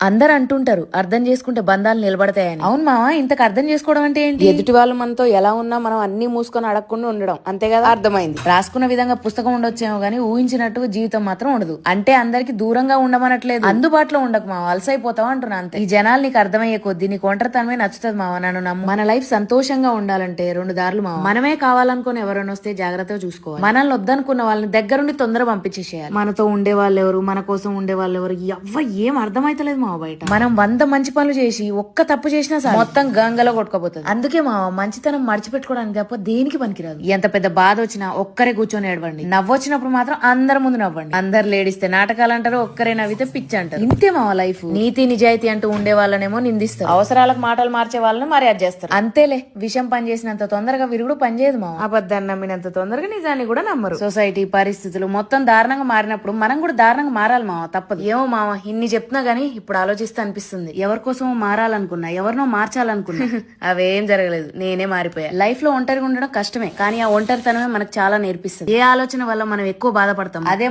అందరు అంటుంటారు అర్థం చేసుకుంటే బంధాలు నిలబడతాయని. అవును మామ, ఇంతకు అర్థం చేసుకోవడం అంటే ఏంటి? ఎదుటి వాళ్ళు మనతో ఎలా ఉన్నా మనం అన్ని మూసుకొని అడగకుండా ఉండడం, అంతే కదా? అర్థమైంది. రాసుకున్న విధంగా పుస్తకం ఉండొచ్చేమో గానీ ఊహించినట్టుగా జీవితం మాత్రం ఉండదు. అంటే అందరికి దూరంగా ఉండమనట్లేదు, అందుబాటులో ఉండకు మావ, అలసైపోతావు అంటున్నా అంతే. ఈ జనాలు నీకు అర్థమయ్యే కొద్దీ నీకు ఒంటరితనమే నచ్చుతుంది మావ, నన్ను నమ్ము. మన లైఫ్ సంతోషంగా ఉండాలంటే రెండు దారులు మావ. మనమే కావాలనుకుని ఎవరైనా వస్తే జాగ్రత్తగా చూసుకోవాలి. మనల్ని వద్దనుకున్న వాళ్ళని దగ్గరుండి తొందరగా పంపించేసేయాలి. మనతో ఉండే వాళ్ళు ఎవరు, మన కోసం ఉండే వాళ్ళు ఎవరు, ఎవ్వ ఏం అర్థమైతలేదు మావ. బయట మనం 100 మంచి పనులు చేసి ఒక్క తప్పు చేసినా సరే మొత్తం గంగలో కొట్టుకోపోతుంది. అందుకే మావ, మంచితనం మర్చిపెట్టుకోవడానికి తప్ప దేనికి పనికిరాదు. ఎంత పెద్ద బాధ వచ్చినా ఒక్కరే కూర్చొని ఏడవండి. నవ్వొచ్చినప్పుడు మాత్రం అందరి ముందు నవ్వండి. అందరు లేడిస్తే నాటకాలు అంటారు, ఒక్కరే నవ్వితే పిచ్చి అంటారు. ఇంతే మావ లైఫ్. నీతి నిజాయితీ అంటూ ఉండే వాళ్ళనేమో నిందిస్తారు, అవసరాలకు మాటలు మార్చే వాళ్ళని మర్యాద చేస్తారు. అంతేలే, విషం పని చేసినంత తొందరగా విరుగుడు పనిచేయదు మావ. అబద్ధాన్ని నమ్మినంత తొందరగా నిజాన్ని కూడా నమ్మరు. సొసైటీ పరిస్థితులు మొత్తం దారుణంగా మారినప్పుడు మనం కూడా దారుణంగా మారాలి మావ, తప్పదు. ఏమో మావ, ఇన్ని చెప్తున్నా గానీ ఇప్పుడు ఆలోచిస్తే అనిపిస్తుంది, ఎవరి కోసమో మారాలనుకున్నా, ఎవరినో మార్చాలనుకున్నా అవేం జరగలేదు, నేనే మారిపోయా. లైఫ్ లో ఒంటరిగా ఉండడం కష్టమే, కానీ ఆ ఒంటరితనమే మనకు చాలా నేర్పిస్తుంది. ఏ ఆలోచన వల్ల మనం ఎక్కువ బాధపడతాం, అదే